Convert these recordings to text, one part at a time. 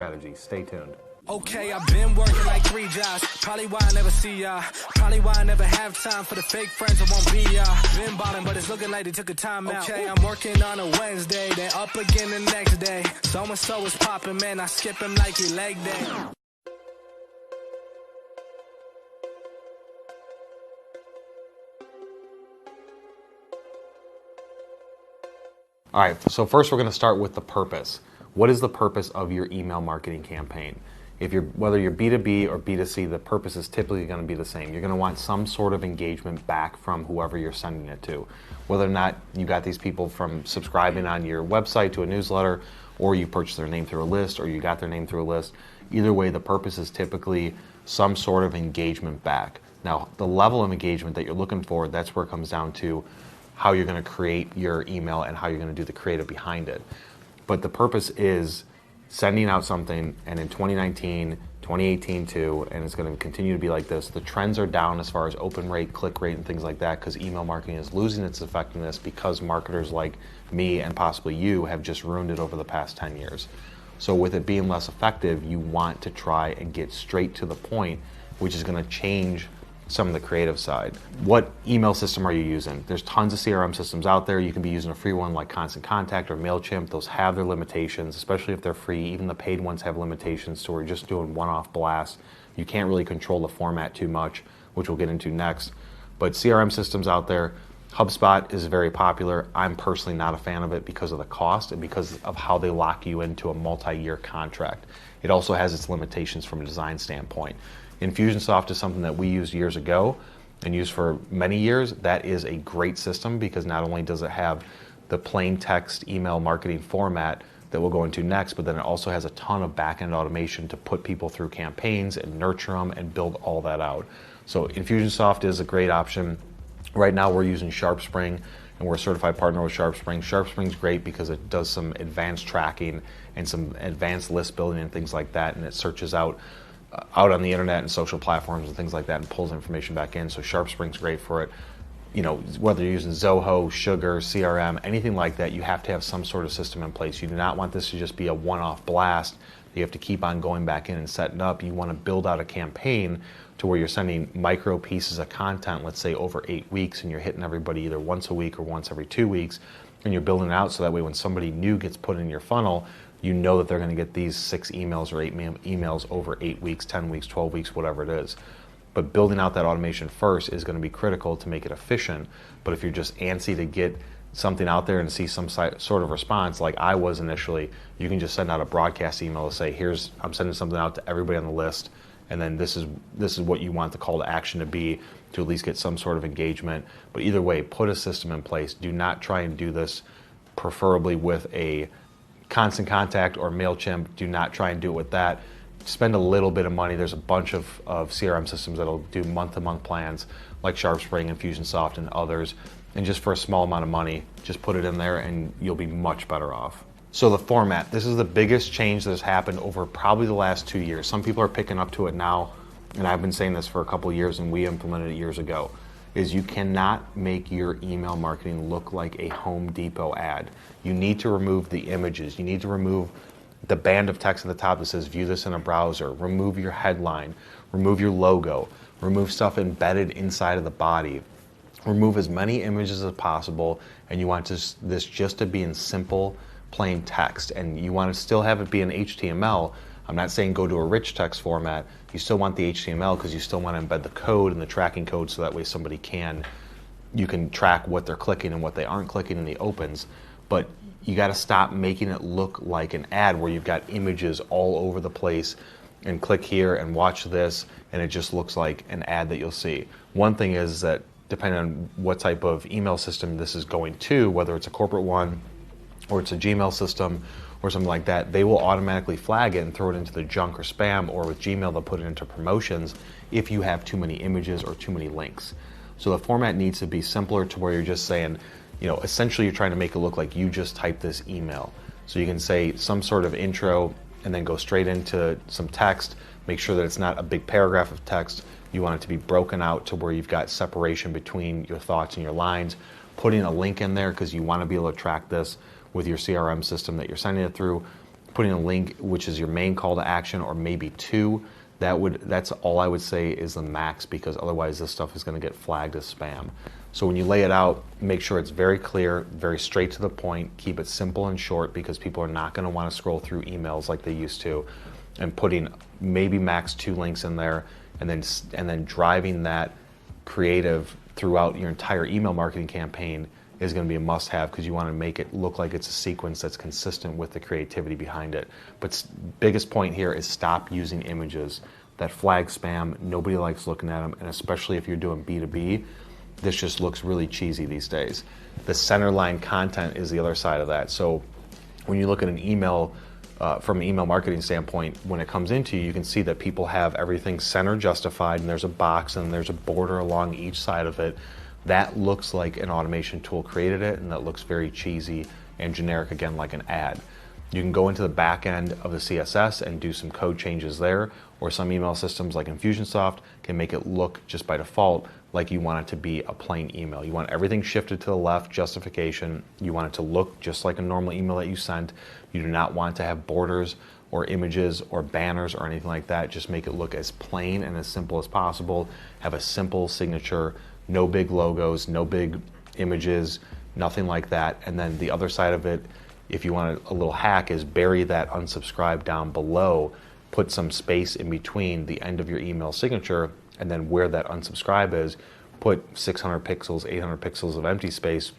strategy. Stay tuned. Okay, I've been working like 3 jobs. Probably why I never see ya. Probably why I never have time for the fake friends I won't be ya. Been bottom, but it's looking like they took a time out. Okay, I'm working on a Wednesday, then up again the next day. So-and-so is popping, man. I skip him like he leg day. All right, so first we're going to start with the purpose. What is the purpose of your email marketing campaign? Whether you're B2B or B2C, the purpose is typically going to be the same. You're going to want some sort of engagement back from whoever you're sending it to. Whether or not you got these people from subscribing on your website to a newsletter, or you purchased their name through a list, or you got their name through a list. Either way, the purpose is typically some sort of engagement back. Now, the level of engagement that you're looking for, that's where it comes down to how you're going to create your email and how you're going to do the creative behind it. But the purpose is sending out something, and in 2019, 2018 too, and it's going to continue to be like this. The trends are down as far as open rate, click rate, and things like that, because email marketing is losing its effectiveness because marketers like me and possibly you have just ruined it over the past 10 years. So with it being less effective, you want to try and get straight to the point, which is going to change some of the creative side. What email system are you using? There's tons of CRM systems out there. You can be using a free one like Constant Contact or MailChimp. Those have their limitations, especially if they're free. Even the paid ones have limitations, so we're just doing one-off blasts. You can't really control the format too much, which we'll get into next. But CRM systems out there, HubSpot is very popular. I'm personally not a fan of it because of the cost and because of how they lock you into a multi-year contract. It also has its limitations from a design standpoint. Infusionsoft is something that we used years ago and used for many years. That is a great system because not only does it have the plain text email marketing format that we'll go into next, but then it also has a ton of back-end automation to put people through campaigns and nurture them and build all that out. So Infusionsoft is a great option. Right now we're using SharpSpring, and we're a certified partner with SharpSpring. SharpSpring's great because it does some advanced tracking and some advanced list building and things like that, and it searches out on the internet and social platforms and things like that and pulls information back in. So SharpSpring's great for it. You know, whether you're using Zoho, Sugar, CRM, anything like that, you have to have some sort of system in place. You do not want this to just be a one-off blast. You have to keep on going back in and setting up. You want to build out a campaign to where you're sending micro pieces of content, let's say over 8 weeks, and you're hitting everybody either once a week or once every 2 weeks, and you're building it out so that way when somebody new gets put in your funnel, you know that they're going to get these 6 emails or 8 emails over 8 weeks, 10 weeks, 12 weeks, whatever it is. But building out that automation first is going to be critical to make it efficient. But if you're just antsy to get something out there and see some sort of response, like I was initially, you can just send out a broadcast email to say, I'm sending something out to everybody on the list, and then this is what you want the call to action to be to at least get some sort of engagement. But either way, put a system in place. Do not try and do this preferably with a Constant Contact or MailChimp. Do not try and do it with that. Spend a little bit of money. There's a bunch of CRM systems that'll do month-to-month plans like SharpSpring, Infusionsoft, and others. And just for a small amount of money, just put it in there and you'll be much better off. So the format, this is the biggest change that has happened over probably the last 2 years. Some people are picking up to it now, and I've been saying this for a couple of years and we implemented it years ago, is you cannot make your email marketing look like a Home Depot ad. You need to remove the images. You need to remove the band of text at the top that says view this in a browser. Remove your headline. Remove your logo. Remove stuff embedded inside of the body. Remove as many images as possible, and you want this just to be in simple, plain text. And you want to still have it be in HTML. I'm not saying go to a rich text format. You still want the HTML because you still want to embed the code and the tracking code so that way you can track what they're clicking and what they aren't clicking in the opens. But you got to stop making it look like an ad where you've got images all over the place and click here and watch this and it just looks like an ad that you'll see. One thing is that depending on what type of email system this is going to, whether it's a corporate one or it's a Gmail system or something like that, they will automatically flag it and throw it into the junk or spam, or with Gmail they'll put it into promotions if you have too many images or too many links. So the format needs to be simpler to where you're just saying, essentially you're trying to make it look like you just typed this email. So you can say some sort of intro and then go straight into some text. Make sure that it's not a big paragraph of text. You want it to be broken out to where you've got separation between your thoughts and your lines. Putting a link in there because you want to be able to track this with your CRM system that you're sending it through. putting a link, which is your main call to action, or maybe two. That's all I would say is the max, because otherwise this stuff is going to get flagged as spam. So when you lay it out, make sure it's very clear, very straight to the point, keep it simple and short, because people are not going to want to scroll through emails like they used to, and putting maybe max 2 links in there, and then driving that creative throughout your entire email marketing campaign is going to be a must-have, because you want to make it look like it's a sequence that's consistent with the creativity behind it. But biggest point here is stop using images that flag spam. Nobody likes looking at them, and especially if you're doing B2B, this just looks really cheesy these days. The centerline content is the other side of that. So when you look at an email, from an email marketing standpoint, when it comes into you, you can see that people have everything center justified, and there's a box and there's a border along each side of it. That looks like an automation tool created it, and that looks very cheesy and generic, again, like an ad. You can go into the back end of the CSS and do some code changes there, or some email systems like Infusionsoft can make it look just by default like you want it to be a plain email. You want everything shifted to the left, justification. You want it to look just like a normal email that you sent. You do not want to have borders or images or banners or anything like that. Just make it look as plain and as simple as possible. Have a simple signature, no big logos, no big images, nothing like that. And then the other side of it, if you want a little hack, is bury that unsubscribe down below. Put some space in between the end of your email signature, and then where that unsubscribe is, put 600 pixels, 800 pixels of empty space,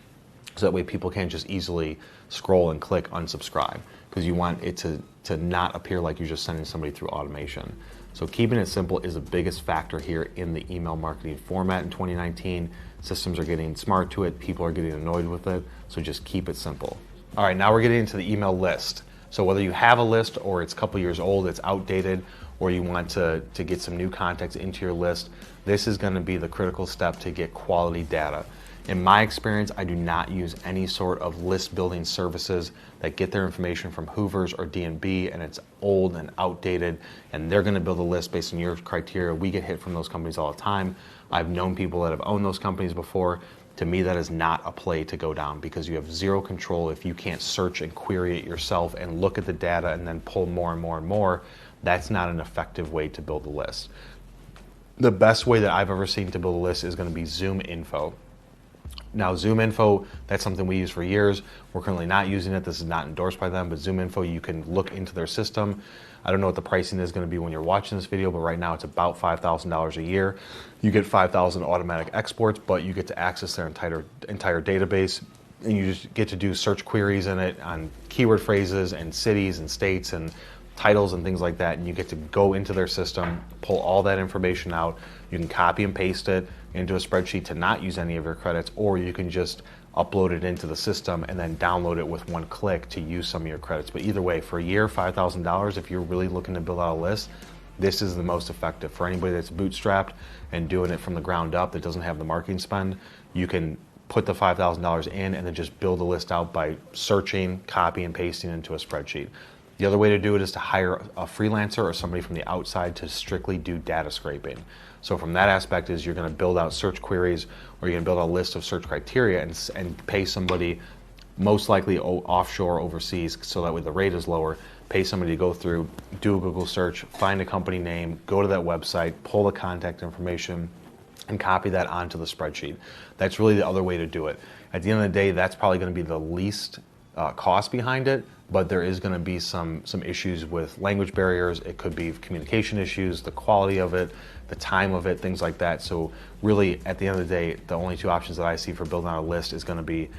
so that way people can't just easily scroll and click unsubscribe, because you want it to not appear like you're just sending somebody through automation. So keeping it simple is the biggest factor here in the email marketing format in 2019. Systems are getting smart to it, people are getting annoyed with it, so just keep it simple. All right, now we're getting into the email list. So whether you have a list or it's a couple years old, it's outdated, or you want to get some new context into your list, this is going to be the critical step to get quality data. In my experience, I do not use any sort of list building services that get their information from Hoovers or D&B, and it's old and outdated, and they're going to build a list based on your criteria. We get hit from those companies all the time. I've known people that have owned those companies before. To me, that is not a play to go down, because you have zero control if you can't search and query it yourself and look at the data and then pull more and more and more. That's not an effective way to build a list. The best way that I've ever seen to build a list is going to be ZoomInfo. Now, ZoomInfo, that's something we use for years. We're currently not using it. This is not endorsed by them, but ZoomInfo, you can look into their system. I don't know what the pricing is going to be when you're watching this video, but right now it's about $5,000 a year. You get 5,000 automatic exports, but you get to access their entire database, and you just get to do search queries in it on keyword phrases and cities and states and titles and things like that, and you get to go into their system, pull all that information out. You can copy and paste it into a spreadsheet to not use any of your credits, or you can just upload it into the system and then download it with one click to use some of your credits. But either way, for a year, $5,000, if you're really looking to build out a list, this is the most effective. For anybody that's bootstrapped and doing it from the ground up that doesn't have the marketing spend, you can put the $5,000 in and then just build a list out by searching, copy and pasting into a spreadsheet. The other way to do it is to hire a freelancer or somebody from the outside to strictly do data scraping. So from that aspect is you're going to build out search queries, or you're going to build a list of search criteria and pay somebody, most likely offshore, overseas, so that way the rate is lower. Pay somebody to go through, do a Google search, find a company name, go to that website, pull the contact information, and copy that onto the spreadsheet. That's really the other way to do it. At the end of the day, that's probably going to be the least cost behind it, but there is going to be some issues with language barriers. It could be communication issues, the quality of it, the time of it, things like that. So really, at the end of the day, the only two options that I see for building out a list is going to be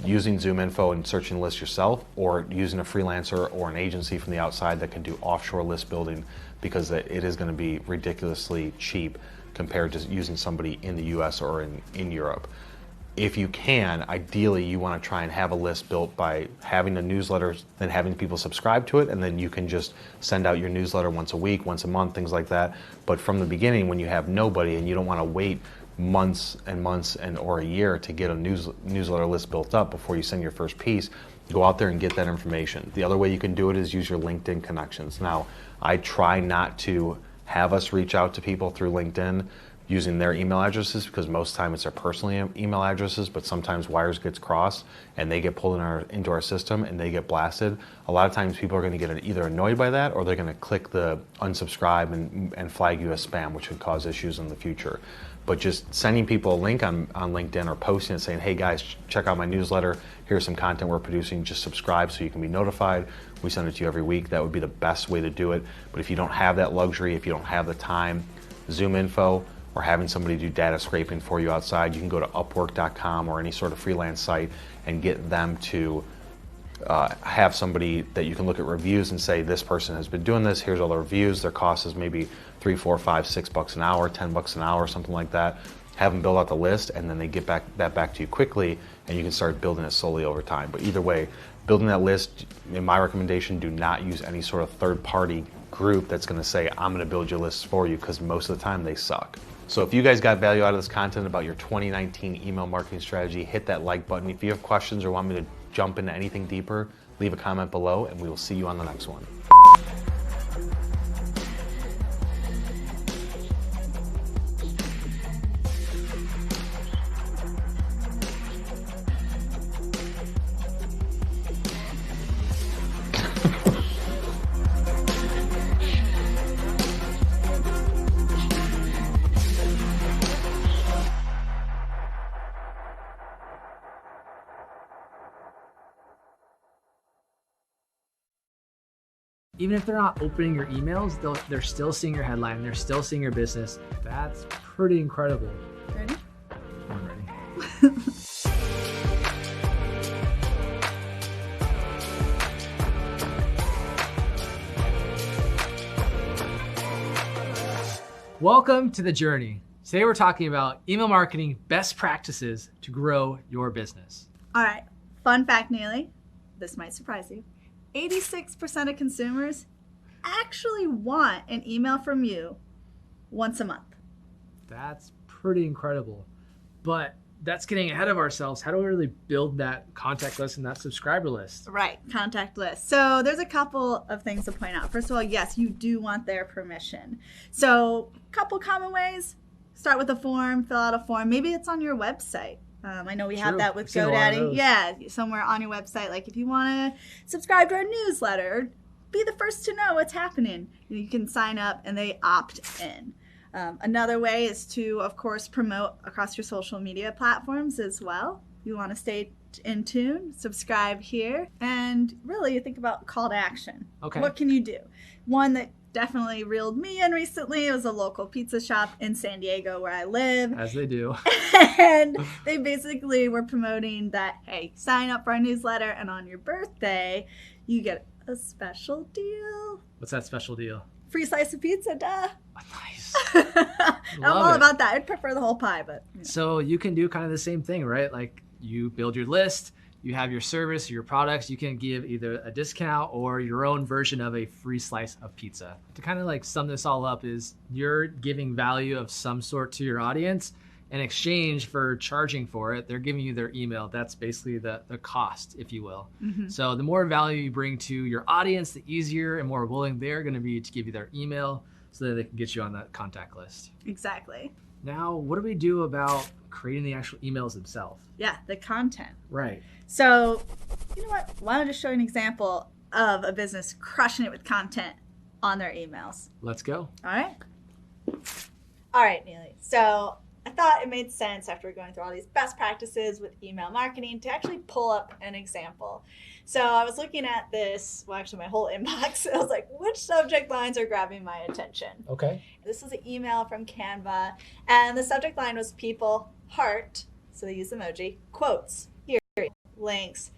using ZoomInfo and searching lists yourself, or using a freelancer or an agency from the outside that can do offshore list building, because it is going to be ridiculously cheap compared to using somebody in the US or in Europe. If you can, ideally you want to try and have a list built by having a newsletter, then having people subscribe to it, and then you can just send out your newsletter once a week, once a month, things like that. But from the beginning, when you have nobody and you don't want to wait months and months or a year to get a newsletter list built up before you send your first piece, go out there and get that information. The other way you can do it is use your LinkedIn connections. Now, I try not to have us reach out to people through LinkedIn, using their email addresses, because most of the time it's their personal email addresses, but sometimes wires gets crossed and they get pulled into our system and they get blasted. A lot of times people are going to get either annoyed by that, or they're going to click the unsubscribe and flag you as spam, which could cause issues in the future. But just sending people a link on LinkedIn or posting it saying, hey guys, check out my newsletter, here's some content we're producing, just subscribe so you can be notified. We send it to you every week. That would be the best way to do it. But if you don't have that luxury, if you don't have the time, Zoom Info, or having somebody do data scraping for you outside, you can go to Upwork.com or any sort of freelance site and get them to have somebody that you can look at reviews and say, this person has been doing this, here's all the reviews, their cost is maybe $3, $4, $5, $6 an hour, $10 an hour, something like that. Have them build out the list, and then they get that back to you quickly, and you can start building it slowly over time. But either way, building that list, in my recommendation, do not use any sort of third-party group that's going to say, I'm going to build your lists for you, because most of the time they suck. So if you guys got value out of this content about your 2019 email marketing strategy, hit that like button. If you have questions or want me to jump into anything deeper, leave a comment below, and we will see you on the next one. Even if they're not opening your emails, they're still seeing your headline, they're still seeing your business. That's pretty incredible. Ready? I'm ready. Welcome to The Journey. Today we're talking about email marketing best practices to grow your business. All right, fun fact, Neely. This might surprise you. 86% of consumers actually want an email from you once a month. That's pretty incredible. But that's getting ahead of ourselves. How do we really build that contact list and that subscriber list? Right, contact list. So there's a couple of things to point out. First of all, yes, you do want their permission. So a couple common ways. Start with a form, fill out a form. Maybe it's on your website. I know we have that with GoDaddy. Yeah, somewhere on your website. Like if you want to subscribe to our newsletter, be the first to know what's happening. You can sign up and they opt in. Another way is to, of course, promote across your social media platforms as well. You want to stay in tune, subscribe here, and really you think about call to action. Okay. What can you do? One that definitely reeled me in recently. It was a local pizza shop in San Diego where I live. As they do. And they basically were promoting that, hey, sign up for our newsletter and on your birthday, you get a special deal. What's that special deal? Free slice of pizza, duh. Nice. I'm all about that. I'd prefer the whole pie, but. You know. So you can do kind of the same thing, right? Like you build your list, you have your service, your products, you can give either a discount or your own version of a free slice of pizza. To kind of like sum this all up is you're giving value of some sort to your audience. In exchange for charging for it, they're giving you their email. That's basically the cost, if you will. Mm-hmm. So the more value you bring to your audience, the easier and more willing they're going to be to give you their email so that they can get you on that contact list. Exactly. Now, what do we do about creating the actual emails themselves? Yeah, the content. Right. So, you know what? Why don't I just show you an example of a business crushing it with content on their emails? Let's go. All right. All right, Neely. So I thought it made sense after going through all these best practices with email marketing to actually pull up an example. So I was looking at this, well, actually my whole inbox. I was like, which subject lines are grabbing my attention? Okay. This was an email from Canva, and the subject line was people, heart, so they use emoji, quotes, here, links.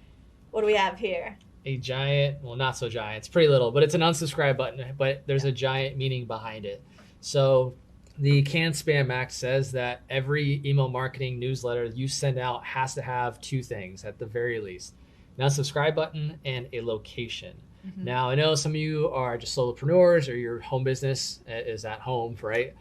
What do we have here? A giant, well, not so giant, it's pretty little, but it's an unsubscribe button, but there's a giant meaning behind it. So the Can Spam Act says that every email marketing newsletter you send out has to have two things at the very least. An unsubscribe button and a location. Mm-hmm. Now, I know some of you are just solopreneurs or your home business is at home, right?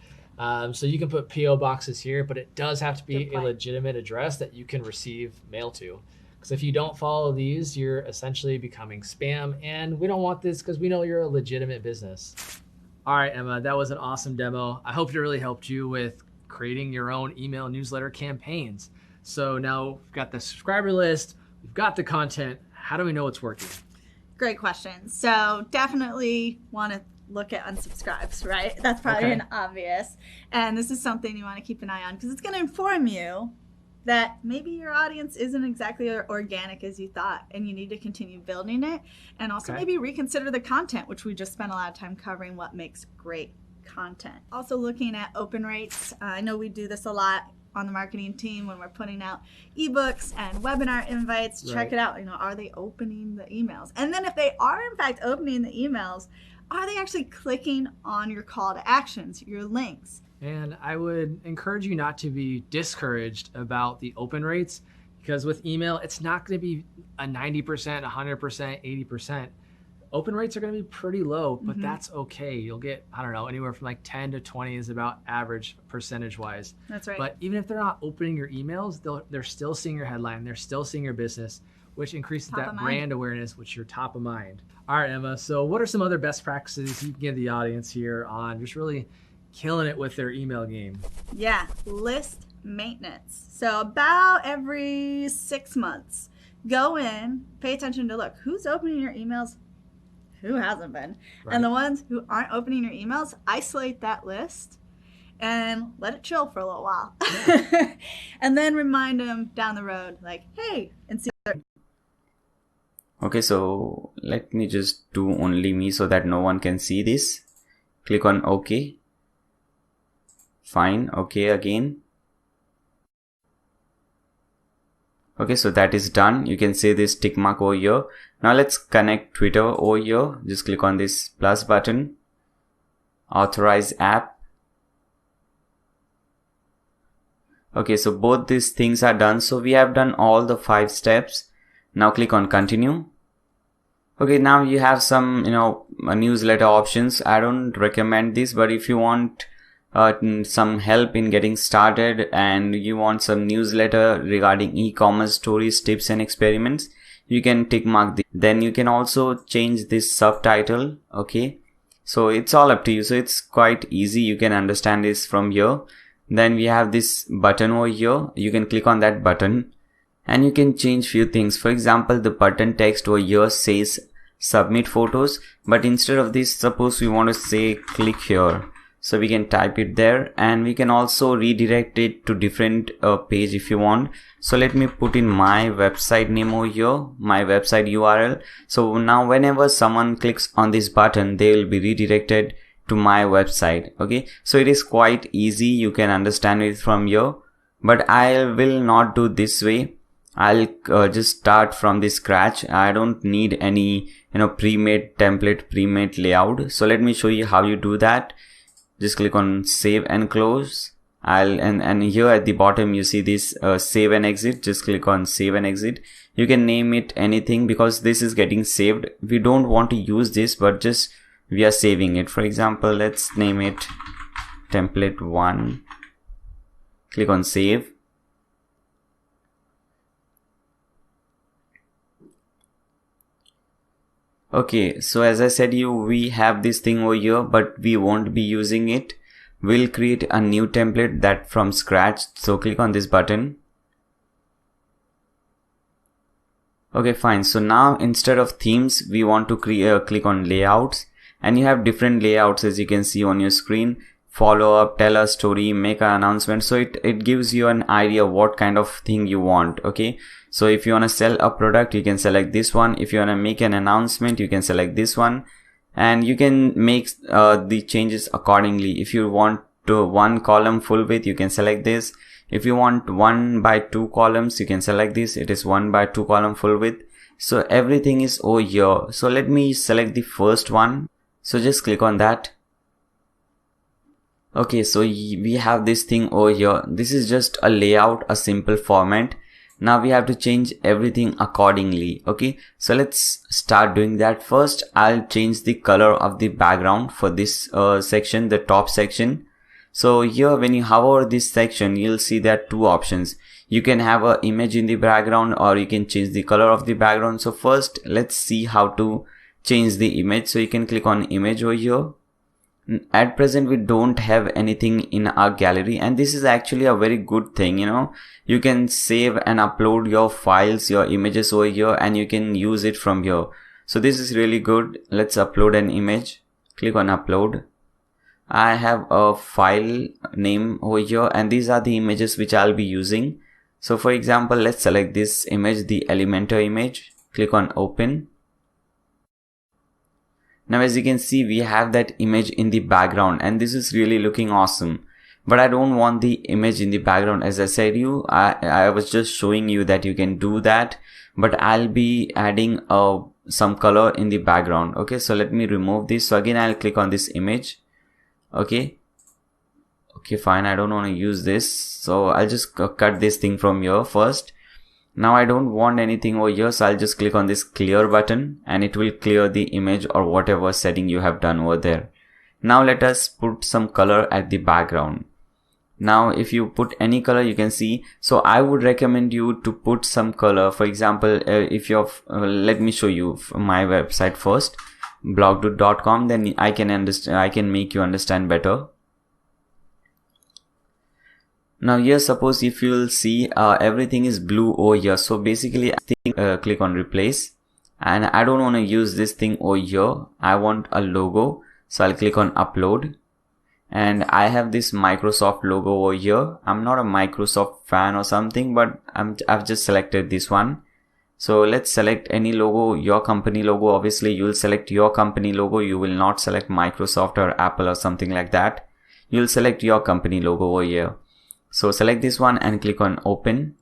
So you can put P.O. boxes here, but it does have to be a legitimate address that you can receive mail to. Because if you don't follow these, you're essentially becoming spam, and we don't want this because we know you're a legitimate business. All right, Emma, that was an awesome demo. I hope it really helped you with creating your own email newsletter campaigns. So now we've got the subscriber list, we've got the content. How do we know it's working? Great question. So definitely want to look at unsubscribes, right? That's probably an obvious. And this is something you want to keep an eye on because it's going to inform you that maybe your audience isn't exactly organic as you thought, and you need to continue building it. And also maybe reconsider the content, which we just spent a lot of time covering what makes great content. Also looking at open rates. I know we do this a lot on the marketing team when we're putting out ebooks and webinar invites. Check it out. Are they opening the emails? And then if they are in fact opening the emails, are they actually clicking on your call to actions, your links? And I would encourage you not to be discouraged about the open rates, because with email, it's not going to be a 90%, 100%, 80%. Open rates are going to be pretty low, but that's okay. You'll get, I don't know, anywhere from like 10 to 20 is about average percentage-wise. That's right. But even if they're not opening your emails, they're still seeing your headline. They're still seeing your business, which increases that brand awareness, which you're top of mind. All right, Emma. So what are some other best practices you can give the audience here on just really killing it with their email game? Yeah, list maintenance. So about every 6 months, go in, pay attention to look, who's opening your emails, who hasn't been. Right. And the ones who aren't opening your emails, isolate that list and let it chill for a little while. Yeah. And then remind them down the road, like, hey, and see. Okay, so let me just do only me so that no one can see this. Click on OK. Fine. OK again. Okay, so that is done. You can see this tick mark over here. Now let's connect Twitter over here. Just click on this plus button. Authorize app. Okay, so both these things are done. So we have done all the 5 steps. Now click on continue. Okay, now you have some, newsletter options. I don't recommend this, but if you want some help in getting started and you want some newsletter regarding e-commerce stories, tips and experiments, you can tick mark this. Then you can also change this subtitle. Okay, so it's all up to you. So it's quite easy. You can understand this from here. Then we have this button over here. You can click on that button and you can change few things. For example, the button text over here says submit photos, but instead of this, suppose we want to say click here. So we can type it there and we can also redirect it to different page if you want. So let me put in my website name over here, my website URL. So now whenever someone clicks on this button, they will be redirected to my website. Okay, so it is quite easy. You can understand it from here, but I will not do this way. I'll just start from the scratch. I don't need any pre-made template, pre-made layout. So let me show you how you do that. Just click on save and close. And here at the bottom you see this save and exit. Just click on save and exit. You can name it anything because this is getting saved. We don't want to use this, but just we are saving it. For example, let's name it template 1. Click on save. Okay, so as I said we have this thing over here, but we won't be using it. We'll create a new template that from scratch. So click on this button. Okay, fine. So now instead of themes, we want to click on layouts, and you have different layouts as you can see on your screen. Follow up, tell a story, make an announcement. So it gives you an idea what kind of thing you want. Okay, so if you want to sell a product, you can select this one. If you want to make an announcement, you can select this one, and you can make the changes accordingly. If you want to 1 column full width, you can select this. If you want 1 by 2 columns, you can select this. It is 1 by 2 column full width. So everything is over here. So let me select the first one. So just click on that. Okay, so we have this thing over here. This is just a layout, a simple format. Now we have to change everything accordingly. Okay, so let's start doing that. First, I'll change the color of the background for this section, the top section. So here when you hover over this section, you'll see there are 2 options. You can have an image in the background or you can change the color of the background. So first, let's see how to change the image. So you can click on image over here. at present we don't have anything in our gallery, and this is actually a very good thing. You can save and upload your files, your images over here, and you can use it from here. So this is really good. Let's upload an image. Click on upload. I have a file name over here, and these are the images which I'll be using. So for example, let's select this image, the Elementor image. Click on open. Now as you can see, we have that image in the background, and this is really looking awesome. But I don't want the image in the background. As I said I was just showing you that you can do that, but I'll be adding some color in the background. Okay, so let me remove this. So again, I'll click on this image. Okay, fine, I don't want to use this, so I'll just cut this thing from here first. Now I don't want anything over here, so I'll just click on this clear button, and it will clear the image or whatever setting you have done over there. Now let us put some color at the background. Now if you put any color, you can see, so I would recommend you to put some color. For example, if you're let me show you my website first, blogdude.com, then I can make you understand better. Now here, suppose if you'll see everything is blue over here, so basically click on replace, and I don't want to use this thing over here. I want a logo, so I'll click on upload, and I have this Microsoft logo over here. I'm not a Microsoft fan or something, but I've just selected this one. So let's select any logo, your company logo. Obviously you'll select your company logo, you will not select Microsoft or Apple or something like that. You'll select your company logo over here. So select this one and click on open.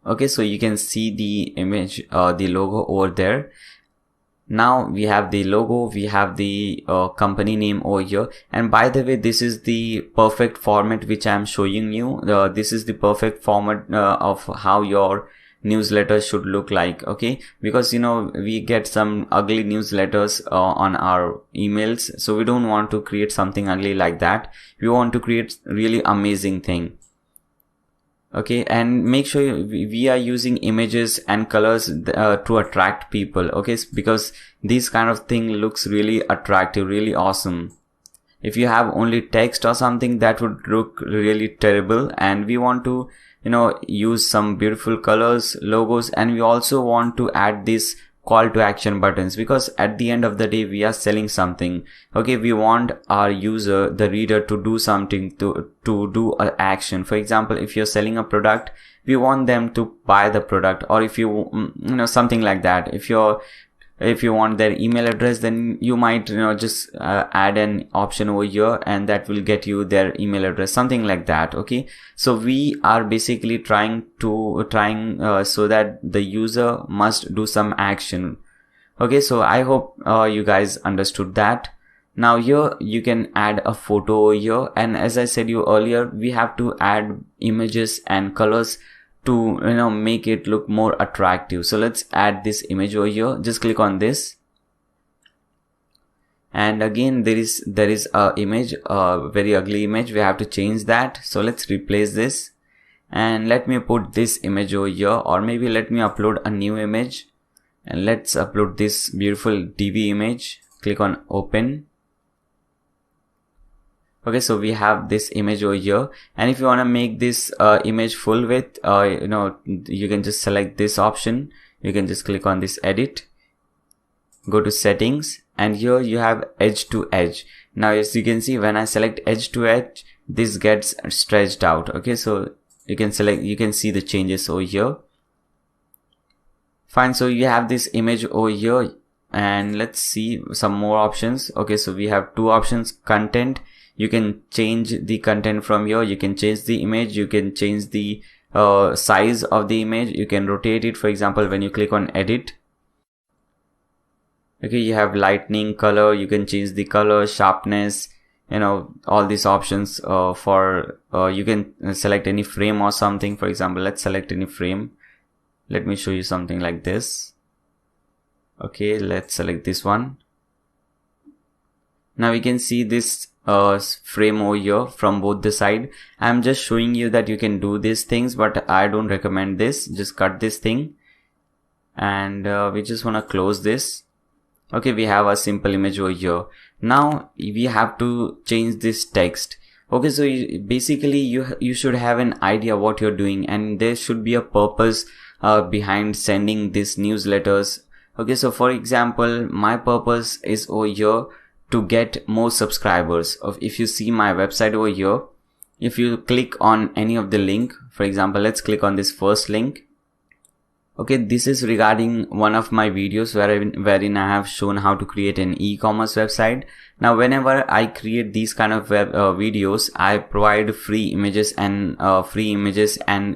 Okay, so you can see the image, the logo over there. Now we have the logo, we have the company name over here, and by the way, this is the perfect format which I am showing you. This is the perfect format of how your newsletter should look like. Okay, because we get some ugly newsletters on our emails, so we don't want to create something ugly like that. We want to create really amazing thing. Okay, and make sure we are using images and colors to attract people. Okay, because this kind of thing looks really attractive, really awesome. If you have only text or something, that would look really terrible, and we want to use some beautiful colors, logos, and we also want to add this call to action buttons, because at the end of the day we are selling something. Okay, we want our user, the reader, to do something, to do an action. For example, if you're selling a product, we want them to buy the product, or if you something like that. If you want their email address, then you might just add an option over here, and that will get you their email address, something like that. Okay, so we are basically trying so that the user must do some action. Okay, so I hope you guys understood that. Now here you can add a photo over here, and as I said you earlier, we have to add images and colors to make it look more attractive. So let's add this image over here. Just click on this, and again there is a image, a very ugly image. We have to change that. So let's replace this, and let me put this image over here, or maybe let me upload a new image, and let's upload this beautiful DV image. Click on open. Okay, so we have this image over here, and if you want to make this image full width, you can just select this option. You can just click on this edit, go to settings, and here you have edge to edge. Now as you can see, when I select edge to edge, this gets stretched out. Okay, so you can see the changes over here. Fine, so you have this image over here, and let's see some more options. Okay, so we have two options: content. You can change the content from here. You can change the image. You can change the size of the image. You can rotate it. For example, when you click on edit, okay, you have lightning, color. You can change the color, sharpness, all these options. You can select any frame or something. For example, let's select any frame. Let me show you something like this. Okay, let's select this one. Now we can see this frame over here from both the side. I'm just showing you that you can do these things, but I don't recommend this. Just cut this thing, and we just want to close this. Okay, we have a simple image over here. Now we have to change this text. Okay, so basically you should have an idea what you're doing, and there should be a purpose behind sending these newsletters. Okay, so for example, my purpose is over here to get more subscribers. If you see my website over here, if you click on any of the link, for example, let's click on this first link. Okay, this is regarding one of my videos wherein I have shown how to create an e-commerce website. Now, whenever I create these kind of videos, I provide free images, and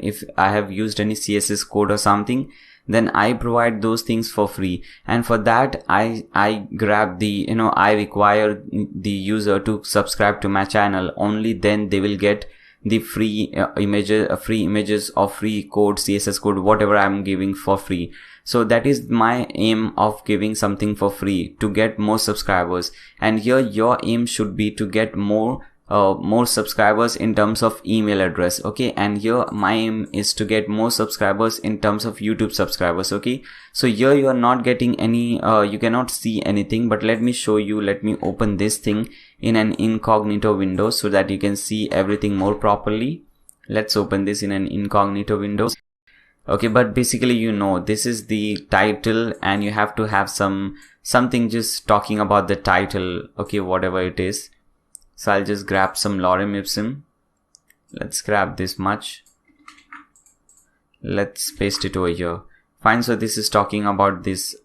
if I have used any CSS code or something, then I provide those things for free. And for that, I grab the, I require the user to subscribe to my channel. Only then they will get the free images or free code, CSS code, whatever I'm giving for free. So that is my aim of giving something for free, to get more subscribers. And here your aim should be to get more subscribers in terms of email address. Okay, and here my aim is to get more subscribers in terms of YouTube subscribers. Okay, so here you are not getting any, you cannot see anything, but let me show you. Let me open this thing in an incognito window so that you can see everything more properly. Let's open this in an incognito window. Okay, but basically, this is the title, and you have to have something just talking about the title. Okay, whatever it is. So I'll just grab some lorem ipsum. Let's grab this much. Let's paste it over here. Fine. So this is talking about this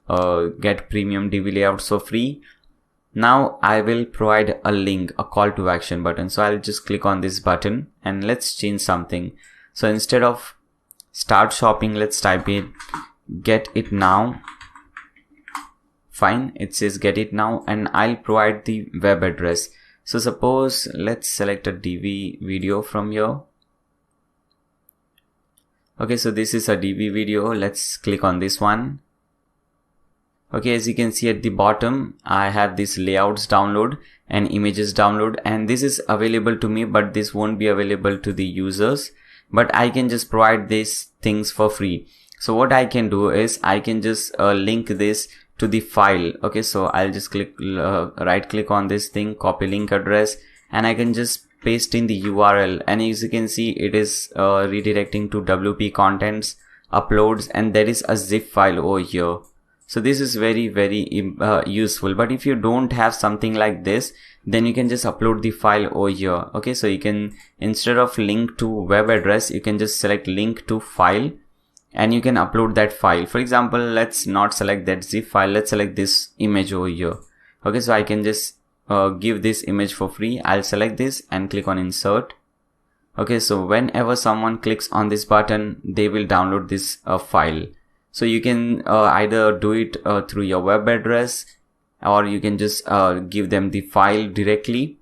get premium DV layouts for free. Now I will provide a link, a call to action button. So I'll just click on this button and let's change something. So instead of start shopping, let's type in get it now. Fine. It says get it now, and I'll provide the web address. So suppose let's select a DV video from here. Okay, so this is a DV video. Let's click on this one. Okay, as you can see at the bottom, I have this layouts download and images download, and this is available to me, but this won't be available to the users. But I can just provide these things for free. So what I can do is I can just link this to the file. Okay, so I'll just right click on this thing, copy link address, and I can just paste in the URL, and as you can see, it is redirecting to WP contents, uploads, and there is a zip file over here. So this is very useful. But if you don't have something like this, then you can just upload the file over here. Okay, so you can, instead of link to web address, you can just select link to file, and you can upload that file. For example, let's not select that zip file, let's select this image over here. Okay, so I can just give this image for free. I'll select this and click on insert. Okay, so whenever someone clicks on this button, they will download this file. So you can either do it through your web address, or you can just give them the file directly,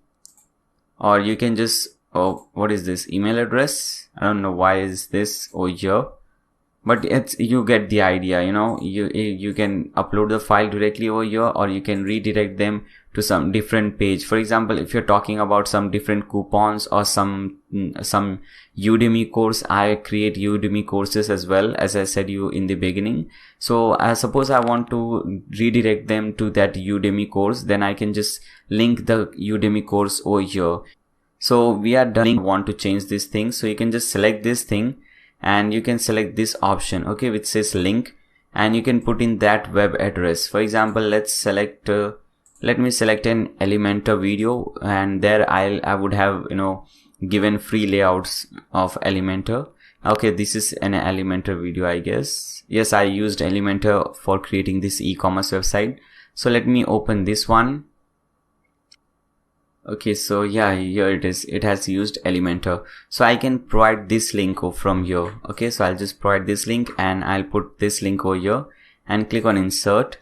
or you can just what is this email address? I don't know why is this over here, but you get the idea. You can upload the file directly over here, or you can redirect them to some different page. For example, if you're talking about some different coupons or some Udemy course, I create Udemy courses as well, as I said you in the beginning. So suppose I want to redirect them to that Udemy course, then I can just link the Udemy course over here. So we are done. Want to change this thing, so you can just select this thing and you can select this option, okay, which says link, and you can put in that web address. For example, let's select let me select an Elementor video, and there I would have given free layouts of Elementor. Okay, this is an Elementor video, I guess. Yes, I used Elementor for creating this e-commerce website. So let me open this one. Okay, so yeah, here it is. It has used Elementor. So I can provide this link from here. Okay, so I'll just provide this link, and I'll put this link over here and click on insert.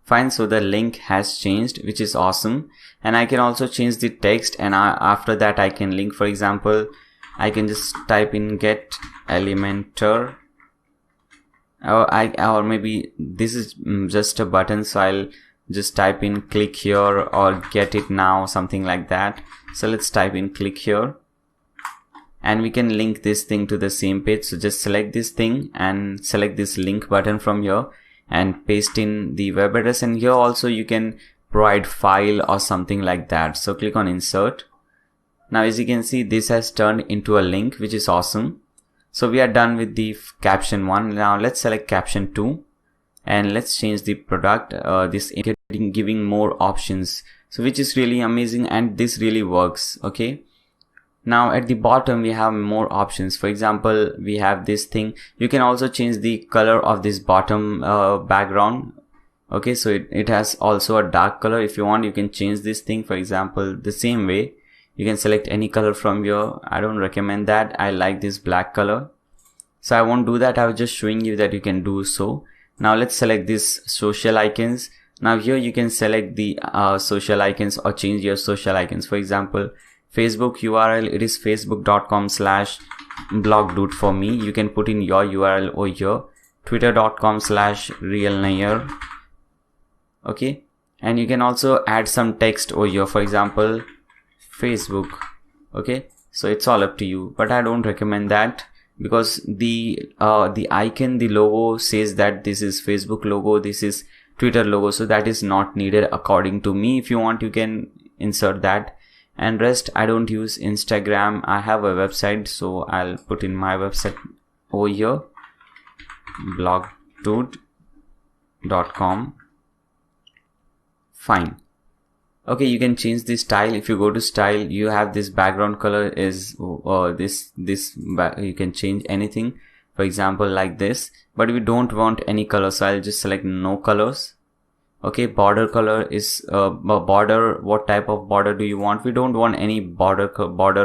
Fine, so the link has changed, which is awesome. And I can also change the text, and after that I can link. For example, I can just type in get Elementor, or maybe this is just a button, so I'll just type in click here or get it now, something like that. So let's type in click here, and we can link this thing to the same page. So just select this thing and select this link button from here, and paste in the web address, and here also you can provide file or something like that. So click on insert. Now as you can see, this has turned into a link, which is awesome. So we are done with the caption 1. Now let's select caption 2 and let's change the product, this giving more options, so which is really amazing, and this really works. Okay, now at the bottom we have more options. For example, we have this thing. You can also change the color of this bottom background. Okay, so it has also a dark color. If you want, you can change this thing. For example, the same way you can select any color from here. I don't recommend that. I like this black color, so I won't do that. I was just showing you that you can do so. Now let's select this social icons. Now here you can select the social icons or change your social icons. For example, Facebook URL, it is facebook.com/blogdude for me. You can put in your URL over here. Twitter.com/realnair. Okay, and you can also add some text over here. For example, Facebook. Okay, so it's all up to you, but I don't recommend that, because the icon, the logo says that this is Facebook logo, this is Twitter logo, so that is not needed according to me. If you want, you can insert that. And rest, I don't use Instagram. I have a website, so I'll put in my website over here, blogdude.com. Fine. Okay, you can change the style. If you go to style, you have this background color is you can change anything. For example, like this, but we don't want any color, so I'll just select no colors. Okay, border color is border. What type of border do you want? We don't want any border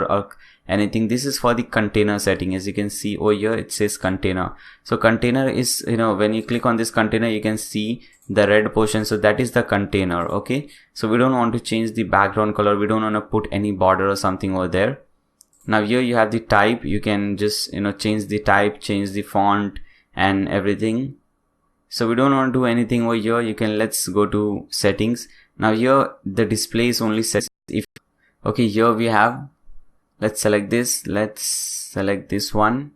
or anything. This is for the container setting. As you can see over here, it says container. So container is, when you click on this container, you can see the red portion. So that is the container. Okay, so we don't want to change the background color. We don't want to put any border or something over there. Now here you have the type. You can just change the type, change the font and everything. So we don't want to do anything over here. Let's go to settings. Now here the display is only set if. Okay, here we have, let's select this. Let's select this one.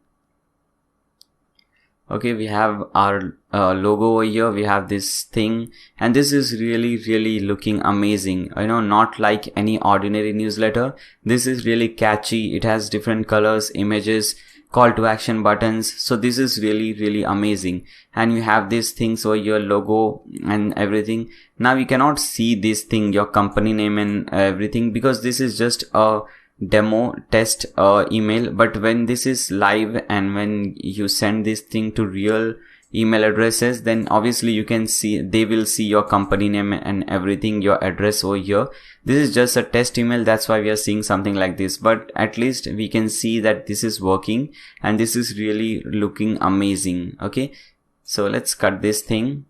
Okay, we have our logo over here. We have this thing, and this is really looking amazing. Not like any ordinary newsletter. This is really catchy. It has different colors, images, call to action buttons. So this is really amazing. And you have these things over your logo and everything. Now you cannot see this thing, your company name and everything, because this is just a demo test email. But when this is live and when you send this thing to real email addresses, then obviously you can see, they will see your company name and everything, your address over here. This is just a test email, that's why we are seeing something like this, but at least we can see that this is working and this is really looking amazing. Okay, so let's cut this thing.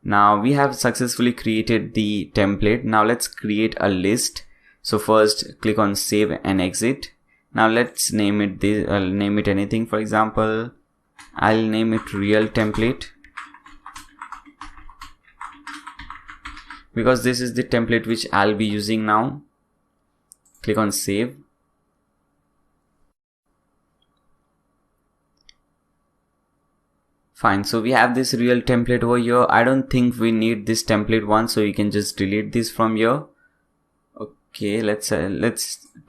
Now we have successfully created the template. Now let's create a list. So first click on save and exit. Now let's name it this. I'll name it anything. For example, I'll name it real template, because this is the template which I'll be using now. Click on save. Fine, so we have this real template over here. I don't think we need this template one, so you can just delete this from here. Okay, let's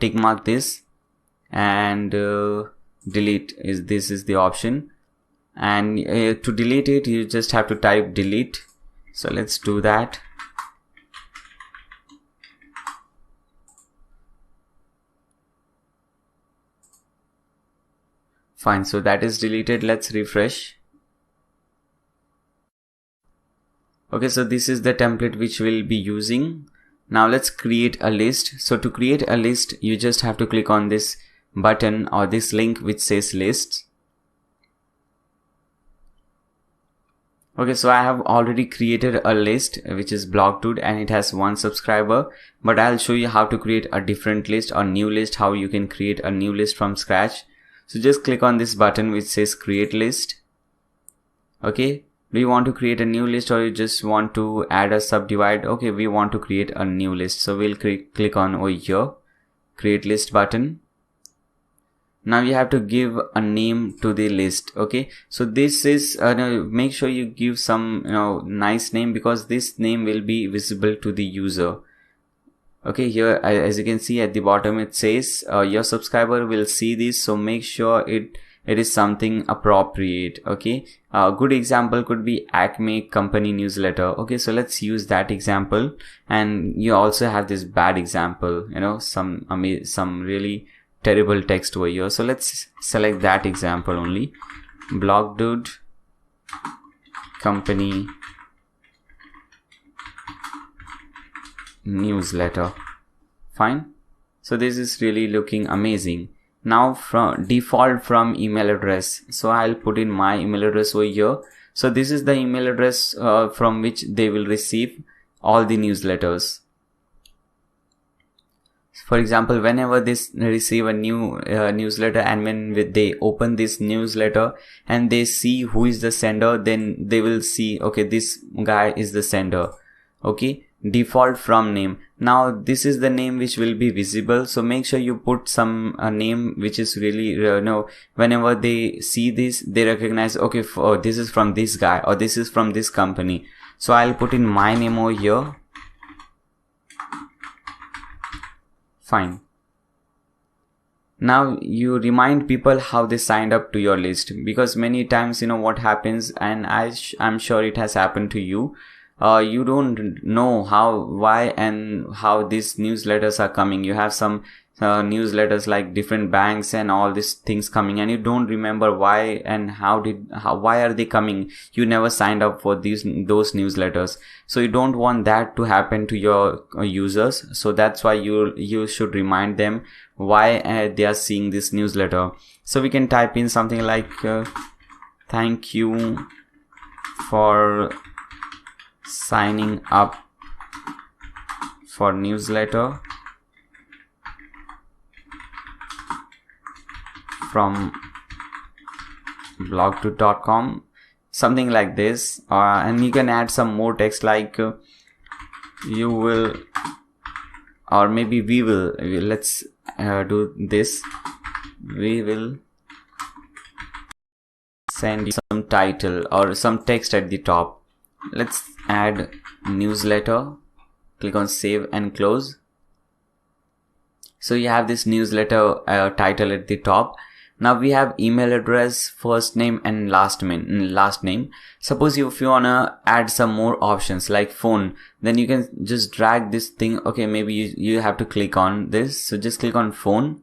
tick mark this and delete. This is the option, and to delete it you just have to type delete. So let's do that. Fine, so that is deleted. Let's refresh. Okay, so this is the template which we'll be using. Now let's create a list. So to create a list, you just have to click on this button or this link which says lists. Okay, so I have already created a list which is BlogDude and it has 1 subscriber, but I'll show you how to create a different list or new list, how you can create a new list from scratch. So just click on this button which says create list. Okay, do you want to create a new list or you just want to add a subdivide? Okay, we want to create a new list, so we'll click on over here, create list button. Now you have to give a name to the list. Okay, so this is make sure you give some nice name, because this name will be visible to the user. Okay, here as you can see at the bottom it says your subscriber will see this, so make sure it is something appropriate. Okay, a good example could be Acme company newsletter. Okay, so let's use that example. And you also have this bad example, some really terrible text over here. So let's select that example only. Blog dude company newsletter. Fine. So this is really looking amazing. Now from default from email address, so I'll put in my email address over here. So this is the email address from which they will receive all the newsletters. For example, whenever they receive a new newsletter, and when they open this newsletter and they see who is the sender, then they will see, okay, this guy is the sender. Okay, default from name. Now this is the name which will be visible, so make sure you put some name which is really whenever they see this, they recognize, okay, this is from this guy or this is from this company. So I'll put in my name over here. Fine. Now you remind people how they signed up to your list, because many times what happens, and I'm sure it has happened to you. You don't know why and how these newsletters are coming. You have some newsletters like different banks and all these things coming, and you don't remember why and why are they coming. You never signed up for those newsletters, so you don't want that to happen to your users. So that's why you should remind them why they are seeing this newsletter. So we can type in something like thank you for signing up for newsletter from blogdude.com, something like this. And you can add some more text like you will, or maybe we will, let's do this, we will send you some title or some text at the top. Let's add newsletter, click on save and close. So you have this newsletter title at the top. Now we have email address, first name and last name. Suppose if you wanna add some more options like phone, then you can just drag this thing. Okay, maybe you have to click on this, so just click on phone.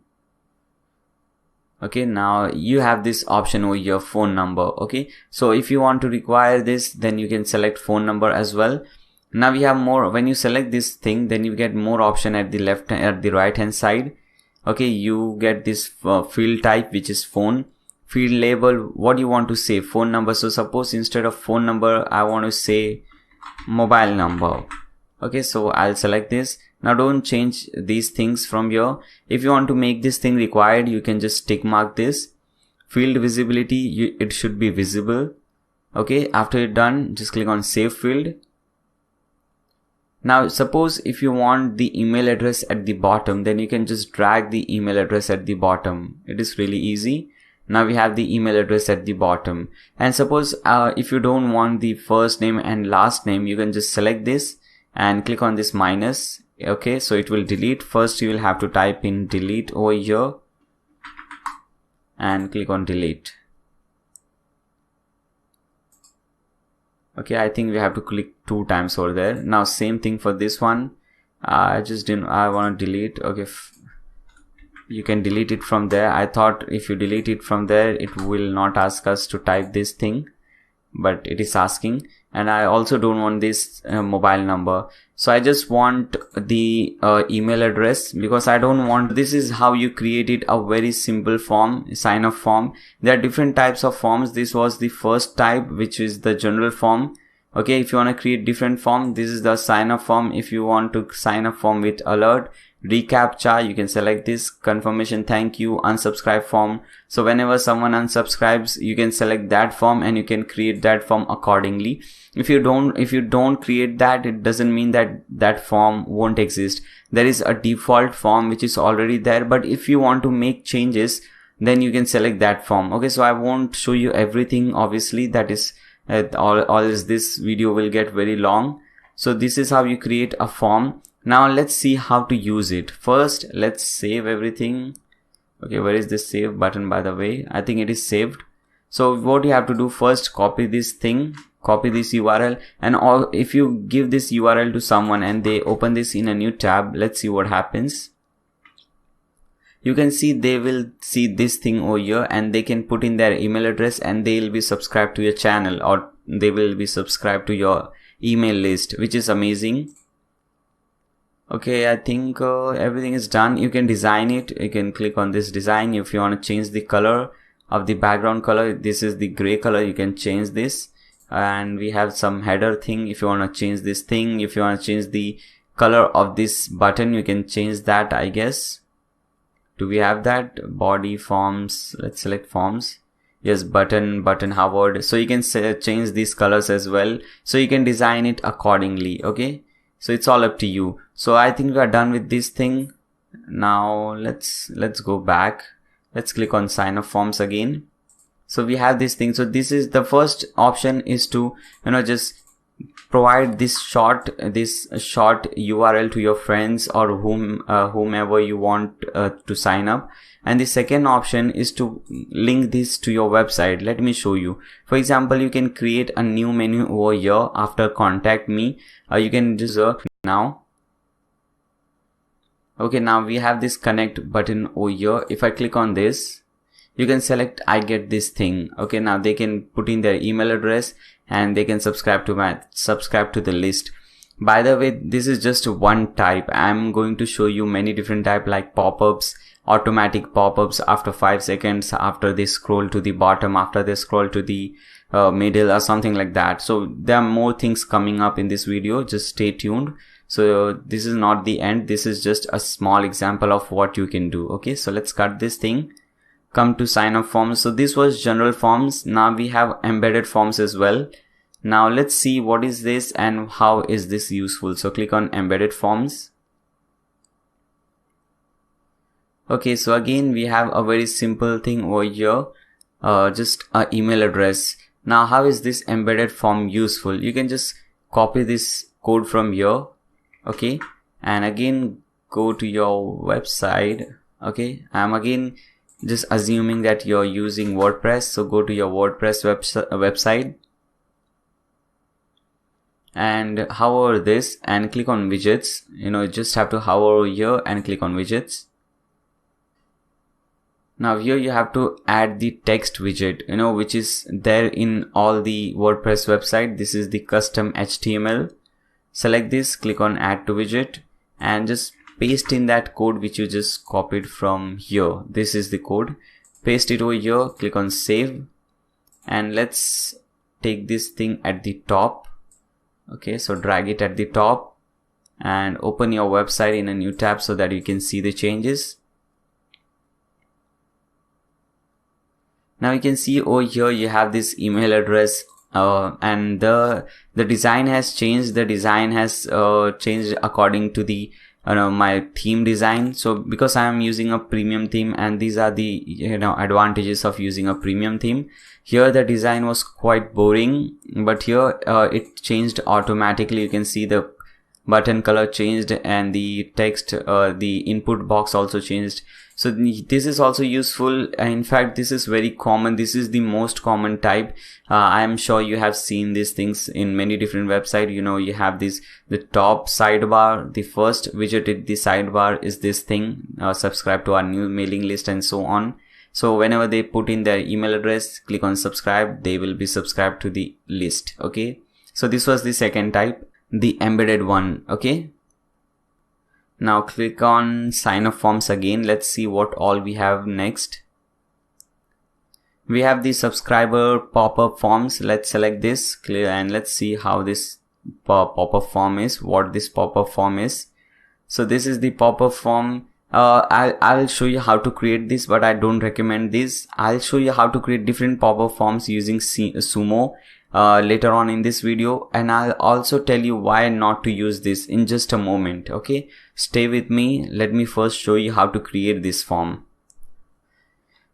Okay, now you have this option over your phone number. Okay, so if you want to require this, then you can select phone number as well. Now we have more. When you select this thing, then you get more option at the right hand side. Okay, you get this field type, which is phone. Field label, what you want to say, phone number. So suppose instead of phone number, I want to say mobile number. Okay, so I'll select this. Now don't change these things from here. If you want to make this thing required, you can just tick mark this. Field visibility, it should be visible. Okay, after you're done, just click on save field. Now suppose if you want the email address at the bottom, then you can just drag the email address at the bottom. It is really easy. Now we have the email address at the bottom. And suppose if you don't want the first name and last name, you can just select this and click on this minus. Okay, so it will delete. First you will have to type in delete over here and click on delete. Okay, I think we have to click 2 times over there. Now same thing for this one. I want to delete. Okay, you can delete it from there. I thought if you delete it from there, it will not ask us to type this thing, but it is asking. And I also don't want this mobile number. So I just want the email address, because I don't want, this is how you created a very simple form, sign up form. There are different types of forms. This was the first type, which is the general form. Okay, if you want to create different form, this is the sign up form. If you want to sign up form with alert, reCAPTCHA, you can select this, confirmation, thank you, unsubscribe form. So whenever someone unsubscribes, you can select that form and you can create that form accordingly. If you don't create that, it doesn't mean that that form won't exist. There is a default form which is already there, but if you want to make changes, then you can select that form. Okay, so I won't show you everything, obviously, that is all is this video will get very long. So this is how you create a form. Now let's see how to use it. First, let's save everything. Okay, where is this save button, by the way? I think it is saved. So what you have to do first, copy this thing, copy this URL, and if you give this URL to someone and they open this in a new tab, let's see what happens. You can see they will see this thing over here, and they can put in their email address, and they will be subscribed to your channel, or they will be subscribed to your email list, which is amazing. Okay, I think everything is done. You can design it. You can click on this design. If you want to change the color of the background color, this is the gray color, you can change this. And we have some header thing. If you want to change this thing, if you want to change the color of this button, you can change that, I guess. Do we have that? Body, forms, let's select forms. Yes, button hovered. So you can change these colors as well. So you can design it accordingly. Okay, so it's all up to you. So I think we are done with this thing. Now let's go back. Let's click on sign up forms again. So we have this thing. So this is the first option, is to just provide this short URL to your friends or whomever you want to sign up. And the second option is to link this to your website. Let me show you. For example, you can create a new menu over here after contact me. You can just now. Okay, now we have this connect button over here. If I click on this, you can select I get this thing. Okay, now they can put in their email address and they can subscribe to the list. By the way, this is just one type. I'm going to show you many different type, like pop-ups, automatic pop-ups after 5 seconds, after they scroll to the bottom, after they scroll to the middle, or something like that. So there are more things coming up in this video. Just stay tuned. So this is not the end. This is just a small example of what you can do. Okay, so let's cut this thing. Come to sign up forms. So this was general forms. Now we have embedded forms as well. Now let's see what is this and how is this useful. So click on embedded forms. Okay, so again we have a very simple thing over here, just an email address. Now how is this embedded form useful? You can just copy this code from here. Okay, and again go to your website. Okay, I'm again just assuming that you're using WordPress, so go to your WordPress website and hover this and click on widgets. You just have to hover here and click on widgets. Now here you have to add the text widget, which is there in all the WordPress website. This is the custom HTML. Select this, click on add to widget, and just paste in that code which you just copied from here. This is the code. Paste it over here, click on save, and let's take this thing at the top. Okay, so drag it at the top and open your website in a new tab so that you can see the changes. Now you can see over here you have this email address, and the design has changed. The design has changed according to the my theme design. So because I am using a premium theme, and these are the advantages of using a premium theme. Here the design was quite boring, but here it changed automatically. You can see the button color changed and the text, the input box also changed. So this is also useful. In fact, this is very common. This is the most common type. I am sure you have seen these things in many different websites. You have the top sidebar, the first widget in the sidebar is this thing, subscribe to our new mailing list, and so on. So whenever they put in their email address, click on subscribe, they will be subscribed to the list. Okay, so this was the second type, the embedded one. Okay, now click on sign up forms again. Let's see what all we have next. We have the subscriber pop-up forms. Let's select this, clear, and let's see how this pop-up form is, what this pop-up form is. So this is the pop-up form. I'll show you how to create this, but I don't recommend this. I'll show you how to create different pop-up forms using Sumo later on in this video, and I'll also tell you why not to use this in just a moment. Okay, stay with me. Let me first show you how to create this form.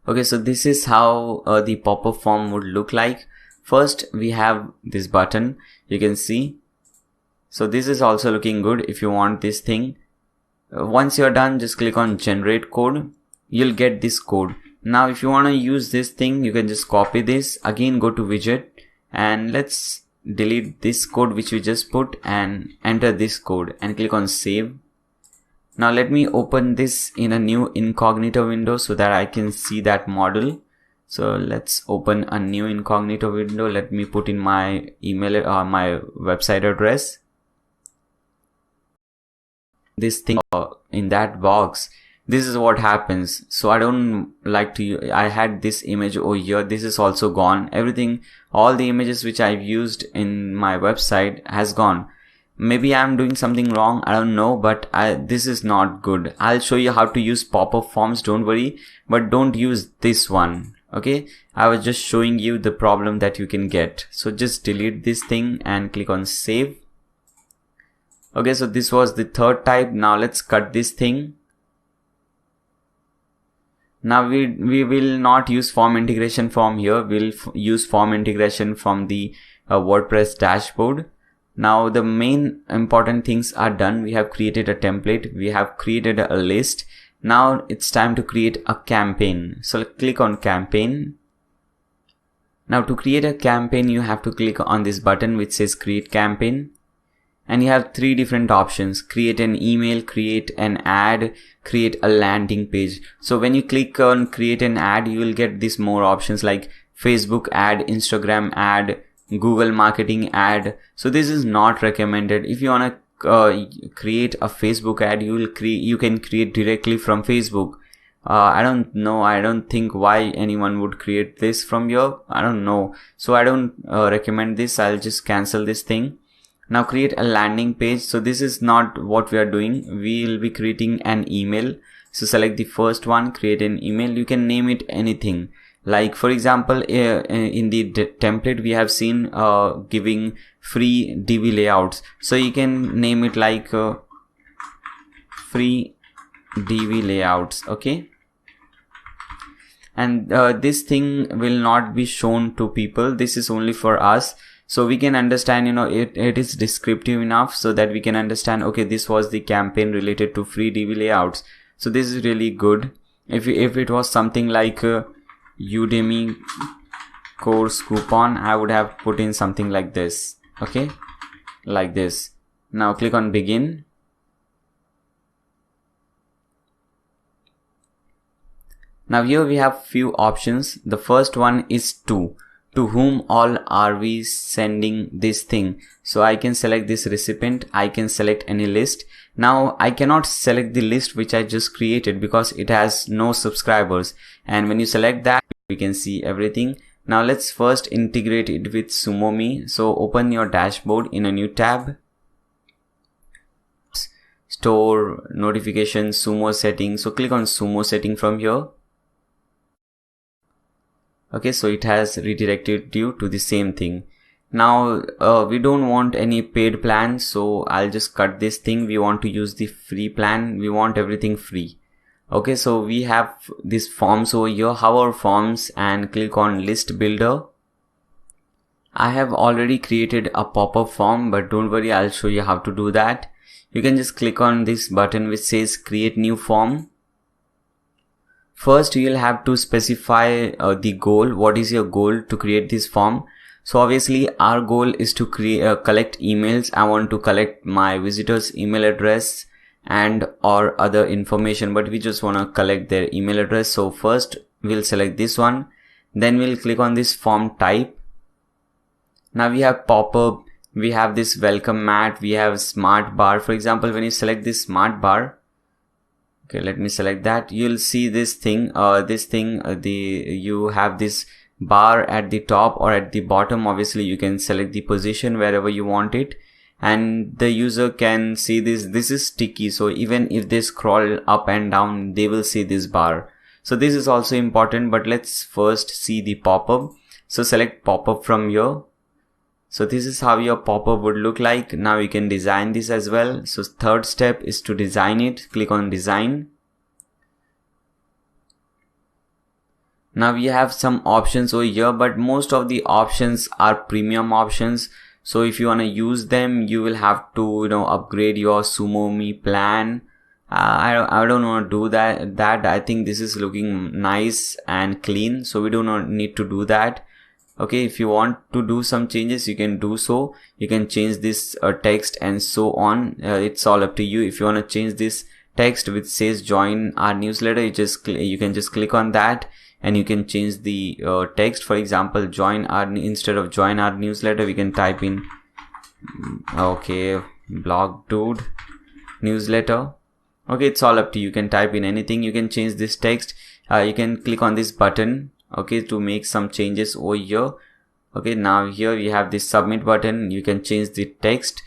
Okay, so this is how the pop-up form would look like. First, we have this button, you can see. So this is also looking good if you want this thing. Once you're done, just click on generate code. You'll get this code. Now, if you want to use this thing, you can just copy this. Again, go to widget and let's delete this code which we just put and enter this code and click on save. Now let me open this in a new incognito window so that I can see that model. So let's open a new incognito window. Let me put in my email or my website address. This thing in that box, this is what happens. So I don't like to, I had this image over here. This is also gone. Everything, all the images which I've used in my website has gone. Maybe I'm doing something wrong, I don't know, but this is not good. I'll show you how to use pop-up forms, don't worry, but don't use this one, okay? I was just showing you the problem that you can get. So just delete this thing and click on save. Okay, so this was the third type. Now let's cut this thing. Now we will not use form integration from here. We'll use form integration from the WordPress dashboard. Now the main important things are done. We have created a template. We have created a list. Now it's time to create a campaign. So click on campaign. Now to create a campaign, you have to click on this button which says create campaign. And you have three different options: create an email, create an ad, create a landing page. So when you click on create an ad, you will get these more options like Facebook ad, Instagram ad, Google marketing ad. So this is not recommended. If you want to create a Facebook ad, you can create directly from Facebook. I don't know. I don't think why anyone would create this from here. I don't know. So I don't recommend this. I'll just cancel this thing. Now create a landing page. So this is not what we are doing. We will be creating an email. So select the first one, create an email. You can name it anything. Like for example, in the template we have seen giving free DV layouts. So you can name it like free DV layouts. Okay. And this thing will not be shown to people. This is only for us. So we can understand, it is descriptive enough so that we can understand, okay, this was the campaign related to free DV layouts. So this is really good. If it was something like Udemy course coupon, I would have put in something like this. Okay, like this. Now click on begin. Now here we have few options. The first one is to whom all are we sending this thing. So I can select this recipient. I can select any list. Now I cannot select the list which I just created because it has no subscribers. And when you select that, we can see everything. Now let's first integrate it with SumoMe. So open your dashboard in a new tab. Store, notifications, Sumo settings. So click on Sumo setting from here. Okay, so it has redirected you to the same thing. Now we don't want any paid plan, so I'll just cut this thing. We want to use the free plan. We want everything free. Okay, so we have these forms over here. Hover forms and click on list builder. I have already created a pop-up form, but don't worry, I'll show you how to do that. You can just click on this button which says create new form. First, you'll have to specify the goal. What is your goal to create this form? So obviously our goal is to collect emails. I want to collect my visitors' email address and or other information, but we just want to collect their email address. So first we'll select this one. Then we'll click on this form type. Now we have pop-up. We have this welcome mat. We have smart bar. For example, when you select this smart bar, okay, let me select that. You'll see this thing, you have this bar at the top or at the bottom. Obviously you can select the position wherever you want it, and the user can see this. This is sticky, so even if they scroll up and down, they will see this bar. So this is also important, but let's first see the pop-up. So select pop-up from here. So this is how your pop-up would look like. Now you can design this as well. So third step is to design it. Click on design. Now we have some options over here, but most of the options are premium options. So if you want to use them, you will have to, upgrade your SumoMe plan. I don't want to do that. I think this is looking nice and clean, so we do not need to do that. Okay, if you want to do some changes, you can do so. You can change this text and so on. It's all up to you. If you want to change this text which says join our newsletter, you can just click on that, and you can change the text. For example, instead of join our newsletter, we can type in blog dude newsletter. Okay, it's all up to you. You can type in anything. You can change this text. You can click on this button, okay, to make some changes over here. Okay, now here we have this submit button. You can change the text.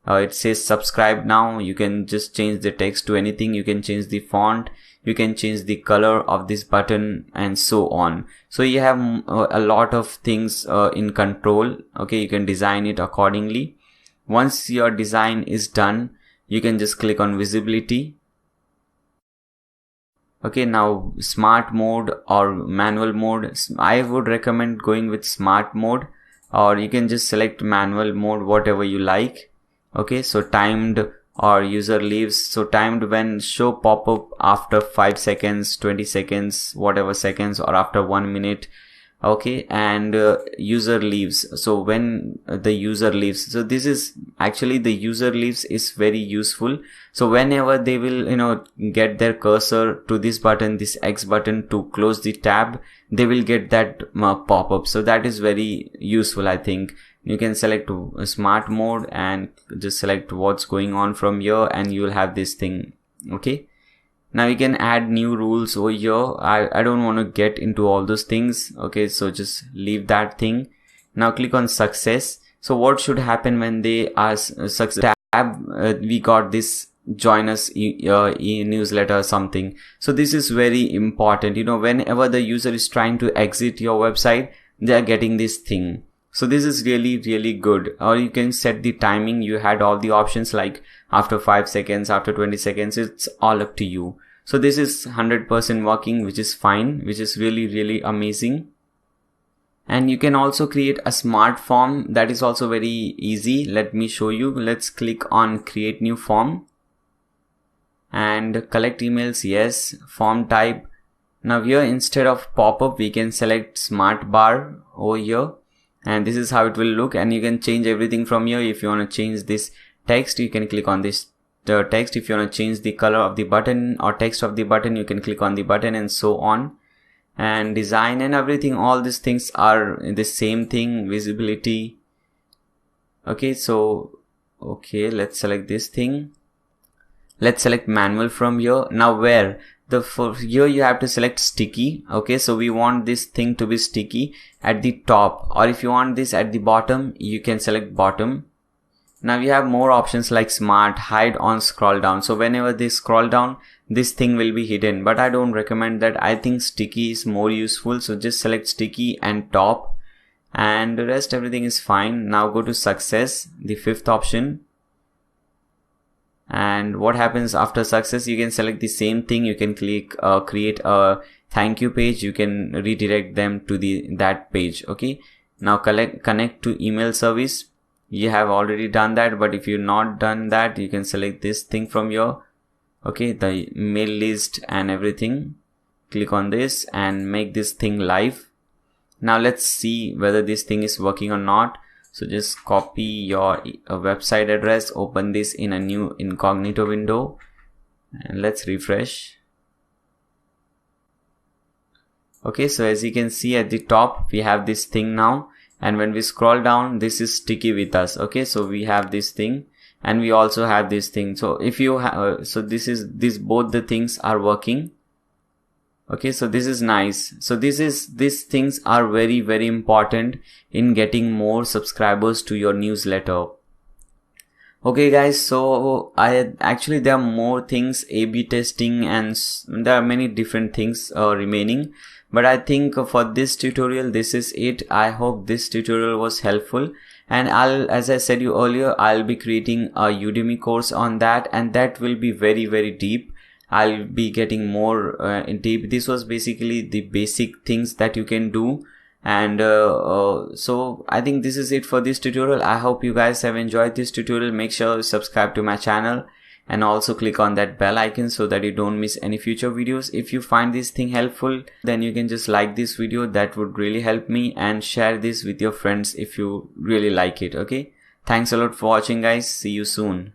It says subscribe now. You can just change the text to anything. You can change the font. You can change the color of this button and so on. So you have a lot of things in control. Okay, you can design it accordingly. Once your design is done, you can just click on visibility. Okay, now smart mode or manual mode. I would recommend going with smart mode, or you can just select manual mode, whatever you like. Okay, so timed or user leaves. So timed when show pop-up after 5 seconds, 20 seconds, whatever seconds, or after 1 minute. Okay, and user leaves. So when the user leaves, so this is actually the user leaves is very useful. So whenever they will get their cursor to this button, this X button, to close the tab, they will get that pop-up. So that is very useful, I think. You can select smart mode and just select what's going on from here, and you will have this thing. Okay, now you can add new rules over here. I don't want to get into all those things. Okay, so just leave that thing. Now click on success. So what should happen when they are success tab? We got this join us newsletter or something. So this is very important. Whenever the user is trying to exit your website, they are getting this thing. So this is really, really good. Or you can set the timing. You had all the options like after 5 seconds, after 20 seconds, it's all up to you. So this is 100% working, which is fine, which is really, really amazing. And you can also create a smart form. That is also very easy. Let me show you. Let's click on create new form and collect emails. Yes, form type. Now here, instead of pop-up, we can select smart bar over here. And this is how it will look, and you can change everything from here. If you want to change this text, you can click on this text. If you want to change the color of the button or text of the button, you can click on the button, and so on. And design and everything, all these things are the same thing. Visibility. Okay, so let's select this thing. Let's select manual from here. Now for here you have to select sticky. Okay, so we want this thing to be sticky at the top, or if you want this at the bottom, you can select bottom. Now we have more options like smart, hide on scroll down. So whenever they scroll down, this thing will be hidden, but I don't recommend that. I think sticky is more useful. So just select sticky and top, and the rest everything is fine. Now go to success, the 5th option. And what happens after success? You can select the same thing. You can click create a thank you page. You can redirect them to that page. Okay, now connect to email service. You have already done that, but if you've not done that, you can select this thing from here. Okay, the mail list and everything. Click on this and make this thing live. Now let's see whether this thing is working or not. So just copy your website address, open this in a new incognito window, and let's refresh. Okay, so as you can see at the top, we have this thing now, and when we scroll down, this is sticky with us. Okay, so we have this thing, and we also have this thing. So if you have, so both the things are working. Okay, so this is nice. So these things are very, very important in getting more subscribers to your newsletter. Okay guys, so there are more things, A/B testing, and there are many different things remaining. But I think for this tutorial, this is it. I hope this tutorial was helpful. And as I said you earlier, I'll be creating a Udemy course on that, and that will be very, very deep. I'll be getting more in deep. This was basically the basic things that you can do. And so I think this is it for this tutorial. I hope you guys have enjoyed this tutorial. Make sure you subscribe to my channel and also click on that bell icon so that you don't miss any future videos. If you find this thing helpful, then you can just like this video. That would really help me, and share this with your friends if you really like it. Okay, thanks a lot for watching, guys. See you soon.